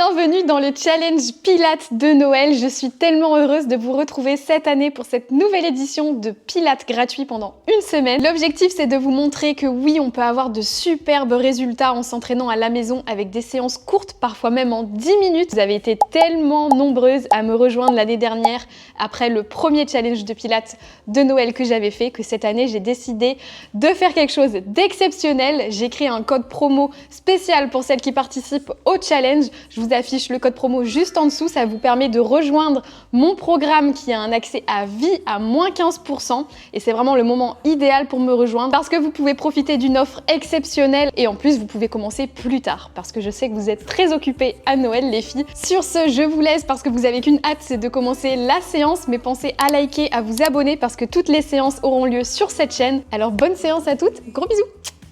Bienvenue dans le challenge Pilates de Noël. Je suis tellement heureuse de vous retrouver cette année pour cette nouvelle édition de Pilates gratuit pendant une semaine. L'objectif, c'est de vous montrer que oui, on peut avoir de superbes résultats en s'entraînant à la maison avec des séances courtes, parfois même en 10 minutes. Vous avez été tellement nombreuses à me rejoindre l'année dernière après le premier challenge de Pilates de Noël que j'avais fait, que cette année, j'ai décidé de faire quelque chose d'exceptionnel. J'ai créé un code promo spécial pour celles qui participent au challenge. Je vous affiche le code promo juste en dessous, ça vous permet de rejoindre mon programme qui a un accès à vie à moins 15% et c'est vraiment le moment idéal pour me rejoindre parce que vous pouvez profiter d'une offre exceptionnelle et en plus vous pouvez commencer plus tard parce que je sais que vous êtes très occupées à Noël les filles. Sur ce, je vous laisse parce que vous avez qu'une hâte, c'est de commencer la séance, mais pensez à liker, à vous abonner parce que toutes les séances auront lieu sur cette chaîne. Alors bonne séance à toutes, gros bisous.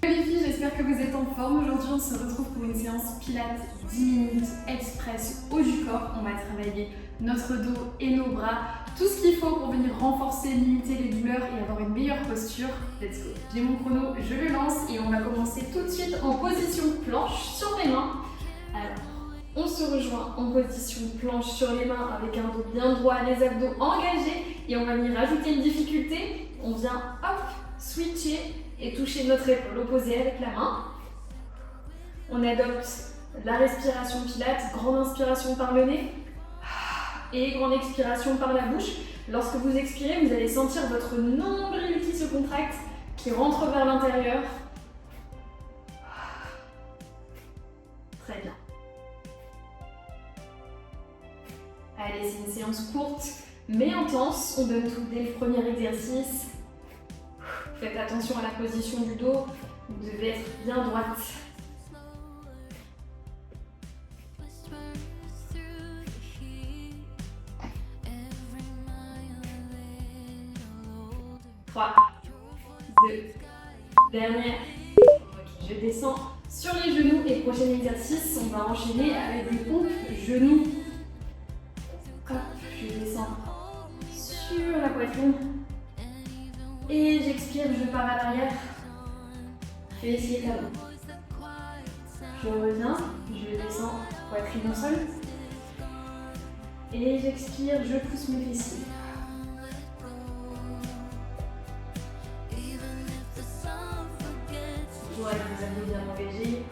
Les filles, j'espère que vous êtes en forme. Aujourd'hui, on se retrouve pour une séance Pilates 10 minutes express haut du corps. On va travailler notre dos et nos bras, tout ce qu'il faut pour venir renforcer, limiter les douleurs et avoir une meilleure posture. Let's go. J'ai mon chrono, je le lance et on va commencer tout de suite en position planche sur les mains. Alors, on se rejoint en position planche sur les mains avec un dos bien droit, les abdos engagés et on va venir rajouter une difficulté. On vient hop, switcher et toucher notre épaule opposée avec la main. On adopte la respiration Pilates, grande inspiration par le nez et grande expiration par la bouche. Lorsque vous expirez, vous allez sentir votre nombril qui se contracte, qui rentre vers l'intérieur. Très bien. Allez, c'est une séance courte mais intense. On donne tout dès le premier exercice. Faites attention à la position du dos, vous devez être bien droite. Trois, deux, dernière. Ok, je descends sur les genoux et prochain exercice, on va enchaîner avec des pompes genoux. Hop, je descends sur la poitrine. Et j'expire, je pars à l'arrière. Fessiers talons. Je reviens, je descends, poitrine au sol. Et j'expire, je pousse mes fessiers. Toujours avec les abdos bien engagés.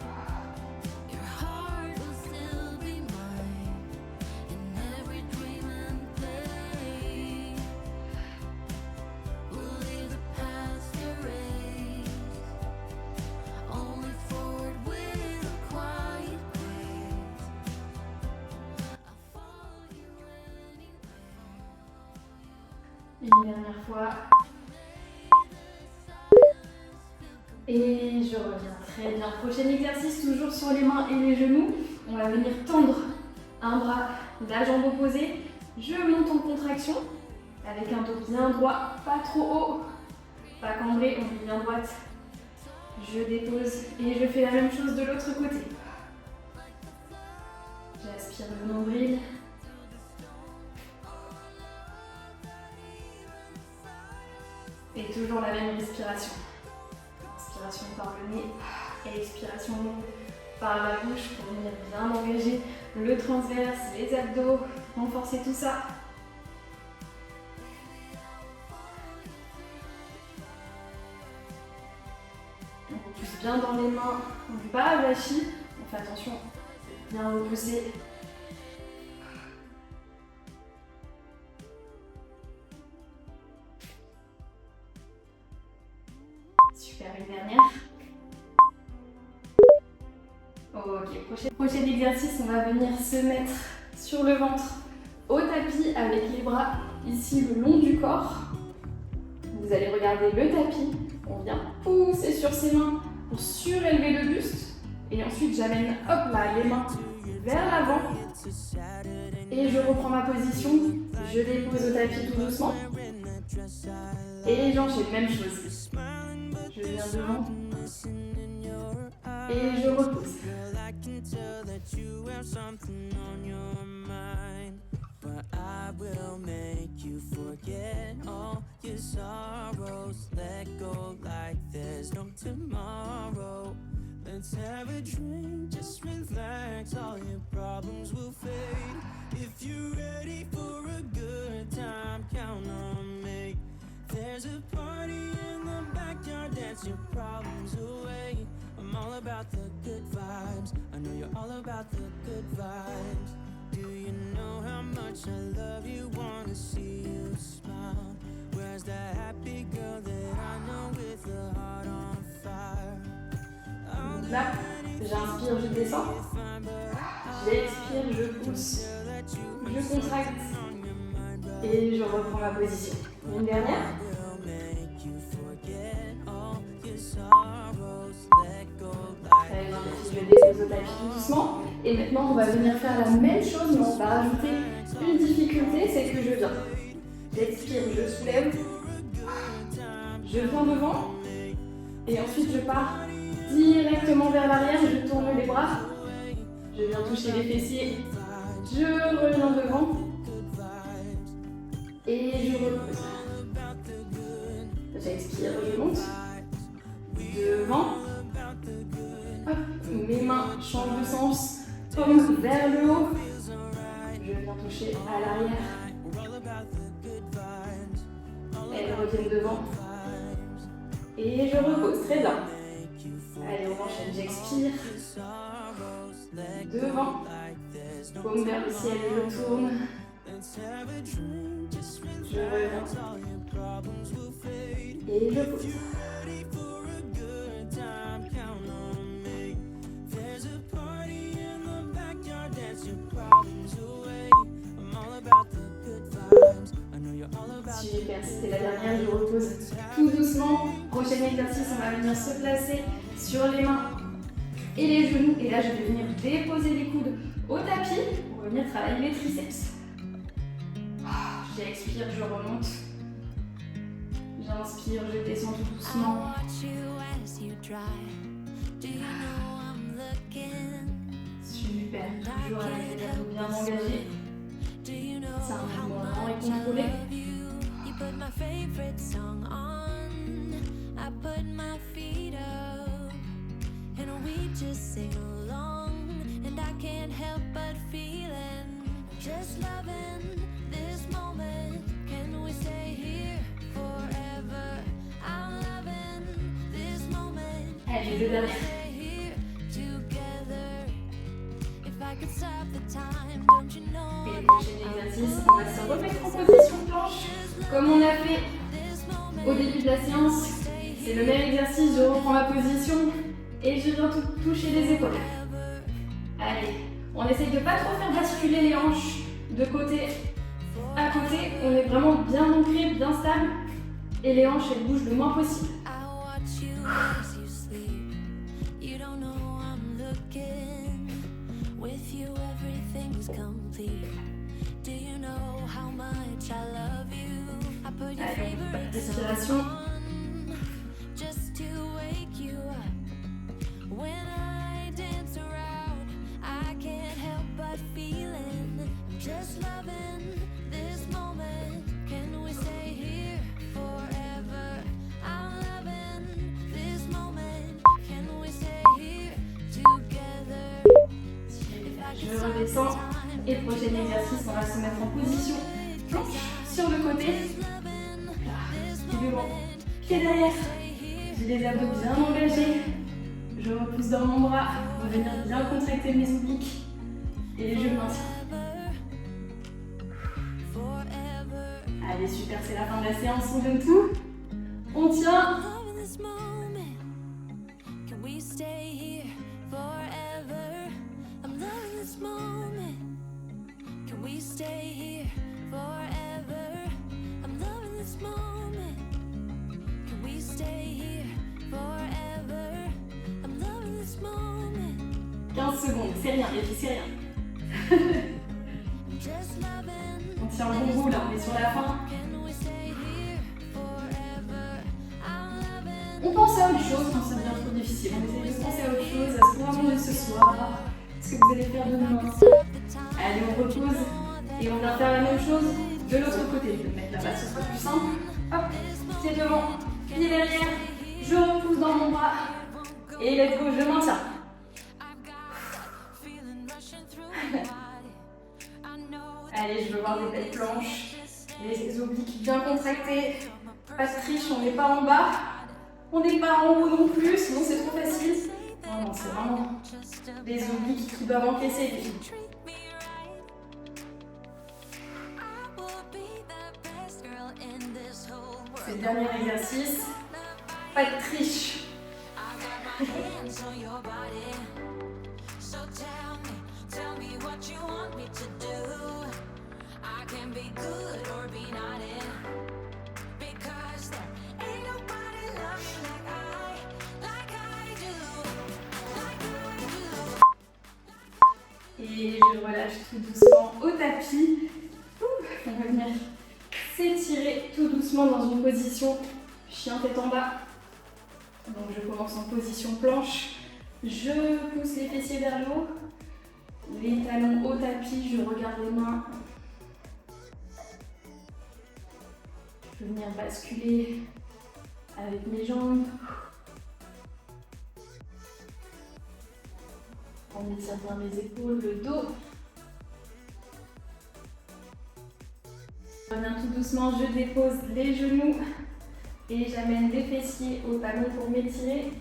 Une dernière fois. Et je reviens. Très bien. Prochain exercice, toujours sur les mains et les genoux. On va venir tendre un bras, la jambe opposée. Je monte en contraction avec un dos bien droit, pas trop haut, pas cambré, on est bien droite. Je dépose et je fais la même chose de l'autre côté. J'aspire le nombril. Et toujours la même respiration. Inspiration par le nez et expiration par la bouche pour venir bien engager le transverse, les abdos, renforcer tout ça. On repousse bien dans les mains, on ne fait pas avachi, on fait attention de bien repousser. Super, une dernière. Ok, prochain exercice, on va venir se mettre sur le ventre au tapis avec les bras ici le long du corps. Vous allez regarder le tapis, on vient pousser sur ses mains pour surélever le buste et ensuite j'amène hop là les mains vers l'avant et je reprends ma position, je dépose au tapis tout doucement et j'enchaîne, même chose. Je viens devant et je repousse. Let's have a drink, just relax, all your problems your problems away. I'm all about the good vibes. I know you're all about the good vibes. Do you know how much I love you? Wanna see you smile. Where's that happy girl that I know with a heart on fire? Donc là, j'inspire, je descends. J'expire, je pousse. Je contracte. Et je reprends ma position. Une dernière. Très bien, je dépose au tapis tout doucement. Et maintenant, on va venir faire la même chose, mais on va rajouter une difficulté, c'est que je viens. J'expire, je soulève. Je viens devant. Et ensuite, je pars directement vers l'arrière. Je tourne les bras. Je viens toucher les fessiers. Je reviens devant. Et je repose. J'expire, je monte. Devant. Hop, mes mains changent de sens. Paume vers le haut. Je viens toucher à l'arrière. Elles reviennent devant. Et je repose. Très bien. Allez, on enchaîne. J'expire. Devant. Paume vers le ciel. Je tourne. Je reviens. Et je pose. Super, c'était la dernière, je repose tout doucement. Prochain exercice, on va venir se placer sur les mains et les genoux. Et là, je vais venir déposer les coudes au tapis pour venir travailler les triceps. J'expire, je remonte. J'inspire, je descends tout doucement. Super, toujours avec les abdos bien engagés. C'est un mouvement lent et contrôlé. Allez, deux dernières. Et le prochain exercice, on va se remettre en position planche comme on a fait au début de la séance. C'est le même exercice, je reprends ma position et je viens toucher les épaules. Allez, on essaye de ne pas trop faire basculer les hanches de côté à côté. On est vraiment bien ancré, bien stable et les hanches elles bougent le moins possible. Allez, respiration. Je redescends et prochain exercice, on va se mettre en position planche sur le côté. Pied devant, pied derrière. J'ai les abdos bien engagés. Je repousse dans mon bras pour venir bien contracter mes obliques et je maintiens. Allez, super, c'est la fin de la séance, on donne tout. On tient. Secondes, c'est rien, les filles, c'est rien. On tient un bon bout là, on est sur la fin. On pense à autre chose quand ça devient trop difficile. On essaie de penser à autre chose, à ce qu'on va manger ce soir, ce que vous allez faire demain. Allez, on repose et on va faire la même chose de l'autre côté. Je vais me mettre là-bas, ce sera plus simple. Hop, pied devant, pied derrière. Je repousse dans mon bras et let's go, je maintiens. Allez, je veux voir des belles planches, les obliques bien contractés, pas de triche, on n'est pas en bas. On n'est pas en haut non plus, sinon c'est trop facile. Non, c'est vraiment des obliques qui doivent encaisser les filles. C'est le dernier exercice. Pas de triche. Et je relâche tout doucement au tapis. On va venir s'étirer tout doucement dans une position chien tête en bas. Donc je commence en position planche. Je pousse les fessiers vers le haut. Les talons au tapis, je regarde les mains. Je peux venir basculer avec mes jambes. On étire bien les épaules, le dos. Je reviens tout doucement, je dépose les genoux et j'amène les fessiers au talon pour m'étirer.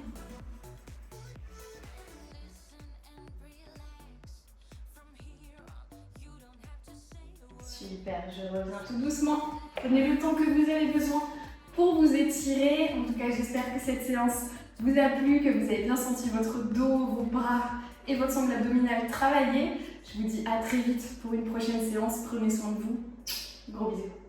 Super, je reviens tout doucement. Prenez le temps que vous avez besoin pour vous étirer. En tout cas, j'espère que cette séance vous a plu, que vous avez bien senti votre dos, vos bras et votre sangle abdominale travailler. Je vous dis à très vite pour une prochaine séance. Prenez soin de vous. Gros bisous.